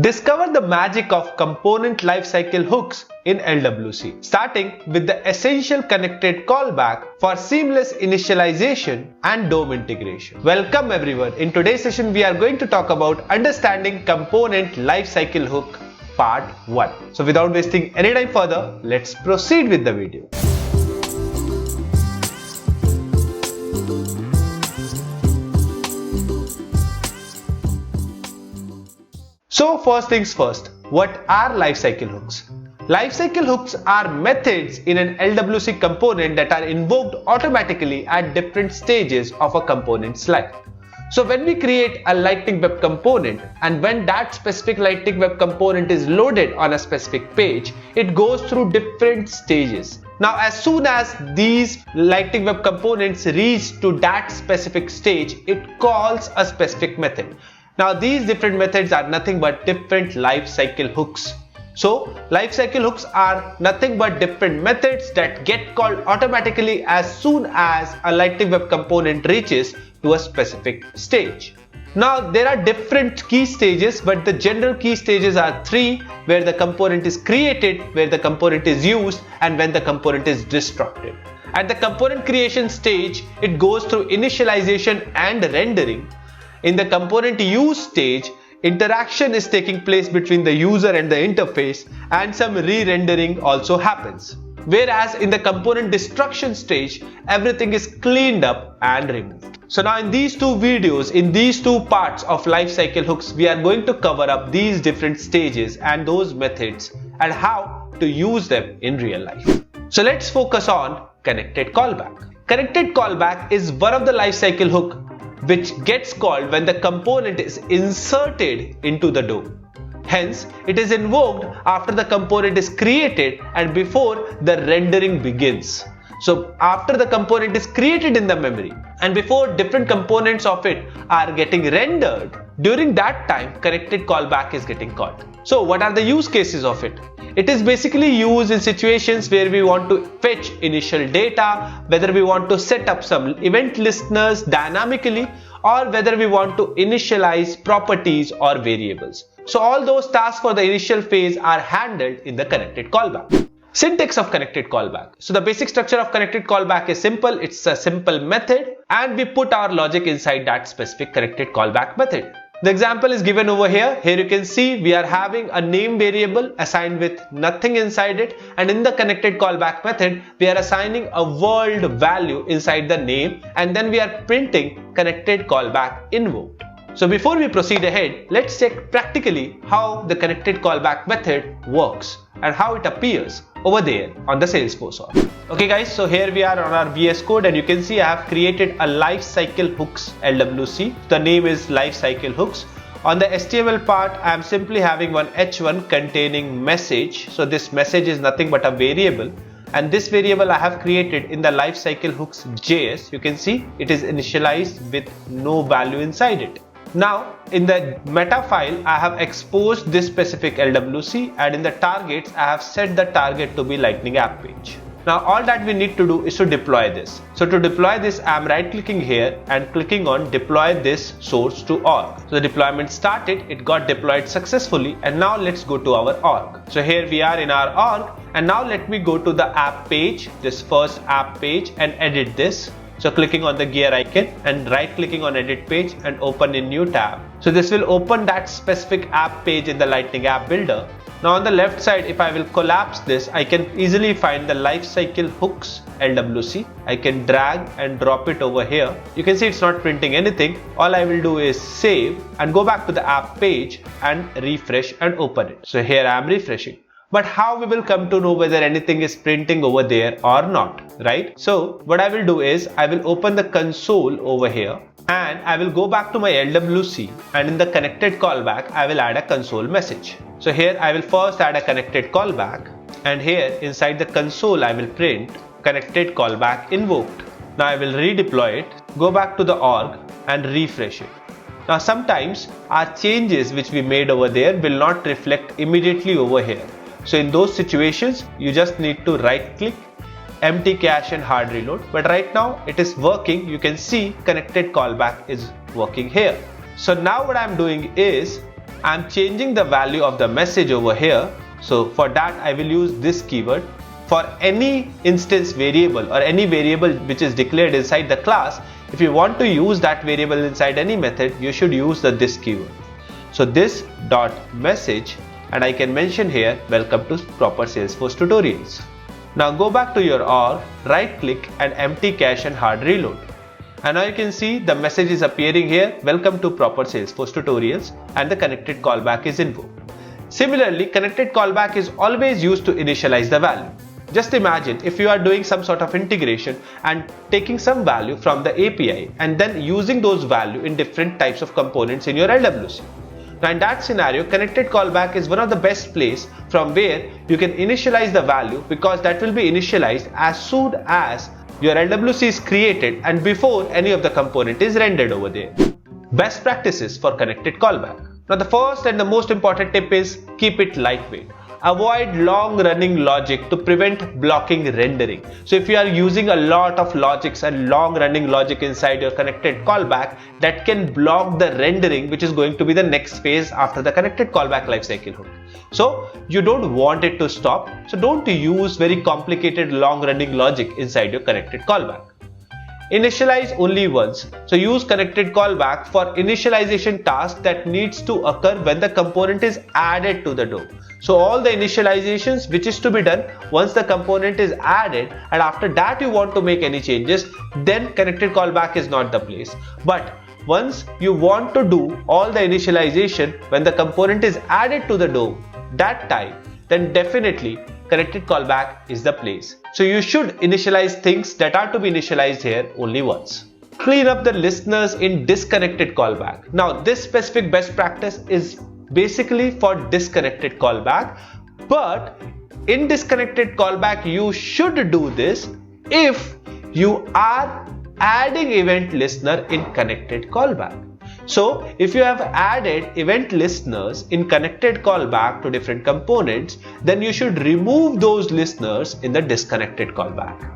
Discover the magic of component lifecycle hooks in LWC, starting with the essential connected callback for seamless initialization and DOM integration. Welcome everyone. In today's session, we are going to talk about understanding component lifecycle hook part 1. So without wasting any time further, let's proceed with the video. So first things first, what are lifecycle hooks? Lifecycle hooks are methods in an LWC component that are invoked automatically at different stages of a component's life. So when we create a Lightning Web component and when that specific Lightning Web component is loaded on a specific page, it goes through different stages. Now as soon as these Lightning Web components reach to that specific stage, it calls a specific method. Now these different methods are nothing but different lifecycle hooks. So lifecycle hooks are nothing but different methods that get called automatically as soon as a Lightning Web component reaches to a specific stage. Now there are different key stages, but the general key stages are 3, where the component is created, where the component is used, and when the component is destructed. At the component creation stage, it goes through initialization and rendering. In the component use stage, interaction is taking place between the user and the interface, and some re-rendering also happens. Whereas in the component destruction stage, everything is cleaned up and removed. So now in these two videos, in these two parts of lifecycle hooks, we are going to cover up these different stages and those methods and how to use them in real life. So let's focus on connected callback. Connected callback is one of the lifecycle hook which gets called when the component is inserted into the DOM. Hence, it is invoked after the component is created and before the rendering begins. So after the component is created in the memory and before different components of it are getting rendered, during that time connected callback is getting called. So what are the use cases of it? It is basically used in situations where we want to fetch initial data, whether we want to set up some event listeners dynamically, or whether we want to initialize properties or variables. So all those tasks for the initial phase are handled in the connected callback. Syntax of connected callback. So the basic structure of connected callback is simple. It's a simple method and we put our logic inside that specific connected callback method. The example is given over here. Here you can see we are having a name variable assigned with nothing inside it, and in the connected callback method we are assigning a world value inside the name, and then we are printing connected callback invoked. So before we proceed ahead, let's check practically how the connected callback method works and how it appears over there on the Salesforce org. Okay guys, so here we are on our VS Code and you can see I have created a lifecycle hooks LWC. The name is lifecycle hooks. On the HTML part, I am simply having one h1 containing message. So this message is nothing but a variable. And this variable I have created in the lifecycle hooks JS. You can see it is initialized with no value inside it. Now in the meta file I have exposed this specific LWC, and in the targets I have set the target to be Lightning app page. Now all that we need to do is to deploy this. So to deploy this I am right clicking here and clicking on deploy this source to org. So the deployment started, it got deployed successfully, and now let's go to our org. So here we are in our org, and now let me go to the app page, this first app page, and edit this. So clicking on the gear icon and right clicking on edit page and open a new tab. So this will open that specific app page in the Lightning App Builder. Now on the left side, if I will collapse this, I can easily find the lifecycle hooks LWC. I can drag and drop it over here. You can see it's not printing anything. All I will do is save and go back to the app page and refresh and open it. So here I am refreshing. But how we will come to know whether anything is printing over there or not, right? So what I will do is I will open the console over here and I will go back to my LWC, and in the connected callback I will add a console message. So here I will first add a connected callback, and here inside the console I will print connected callback invoked. Now I will redeploy it, go back to the org and refresh it. Now sometimes our changes which we made over there will not reflect immediately over here. So in those situations, you just need to right click, empty cache and hard reload. But right now it is working. You can see connected callback is working here. So now what I'm doing is I'm changing the value of the message over here. So for that I will use this keyword. For any instance variable or any variable which is declared inside the class, if you want to use that variable inside any method, you should use this keyword. So this dot message, and I can mention here, welcome to proper Salesforce tutorials. Now go back to your org, right click and empty cache and hard reload. And now you can see the message is appearing here, welcome to proper Salesforce tutorials, and the connected callback is invoked. Similarly, connected callback is always used to initialize the value. Just imagine if you are doing some sort of integration and taking some value from the API and then using those value in different types of components in your LWC. Now in that scenario, connected callback is one of the best place from where you can initialize the value, because that will be initialized as soon as your LWC is created and before any of the component is rendered over there. Best practices for connected callback. Now the first and the most important tip is keep it lightweight. Avoid long running logic to prevent blocking rendering. So if you are using a lot of logics and long running logic inside your connected callback, that can block the rendering, which is going to be the next phase after the connected callback lifecycle hook. So you don't want it to stop. So don't use very complicated long running logic inside your connected callback. Initialize only once. So use connected callback for initialization task that needs to occur when the component is added to the DOM. So all the initializations which is to be done once the component is added, and after that you want to make any changes, then connected callback is not the place. But once you want to do all the initialization when the component is added to the DOM, that time, then definitely connected callback is the place. So you should initialize things that are to be initialized here only once. Clean up the listeners in disconnected callback. Now this specific best practice is basically for disconnected callback, but in disconnected callback you should do this if you are adding event listener in connected callback. So if you have added event listeners in connected callback to different components, then you should remove those listeners in the disconnected callback.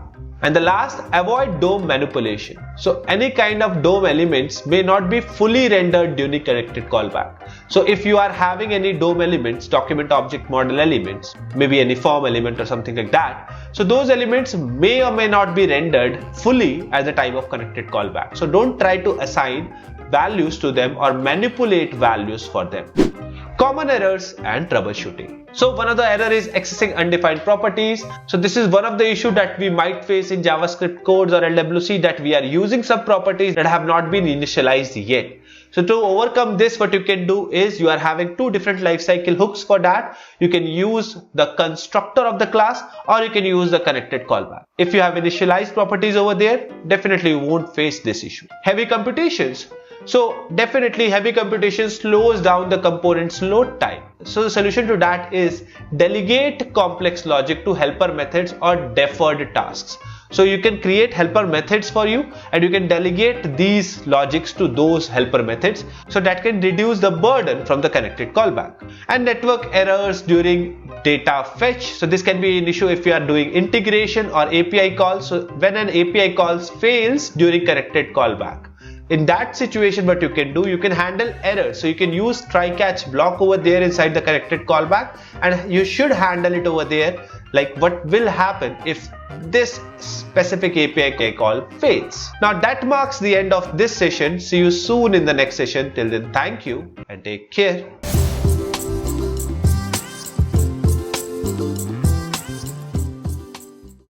And the last, avoid DOM manipulation. So any kind of DOM elements may not be fully rendered during connected callback. So if you are having any DOM elements, document object model elements, maybe any form element or something like that, so those elements may or may not be rendered fully at the time of connected callback. So don't try to assign values to them or manipulate values for them. Common errors and troubleshooting. So one of the error is accessing undefined properties. So this is one of the issue that we might face in JavaScript codes or LWC, that we are using some properties that have not been initialized yet. So to overcome this, what you can do is you are having two different lifecycle hooks for that. You can use the constructor of the class or you can use the connected callback. If you have initialized properties over there, definitely you won't face this issue. Heavy computations. So definitely heavy computation slows down the component's load time. So the solution to that is delegate complex logic to helper methods or deferred tasks. So you can create helper methods for you and you can delegate these logics to those helper methods, so that can reduce the burden from the connected callback. And network errors during data fetch. So this can be an issue if you are doing integration or API calls. So when an API calls fails during connected callback, in that situation, what you can do, you can handle errors. So you can use try catch block over there inside the connected callback, and you should handle it over there. Like what will happen if this specific API call fails. Now that marks the end of this session. See you soon in the next session. Till then, thank you and take care.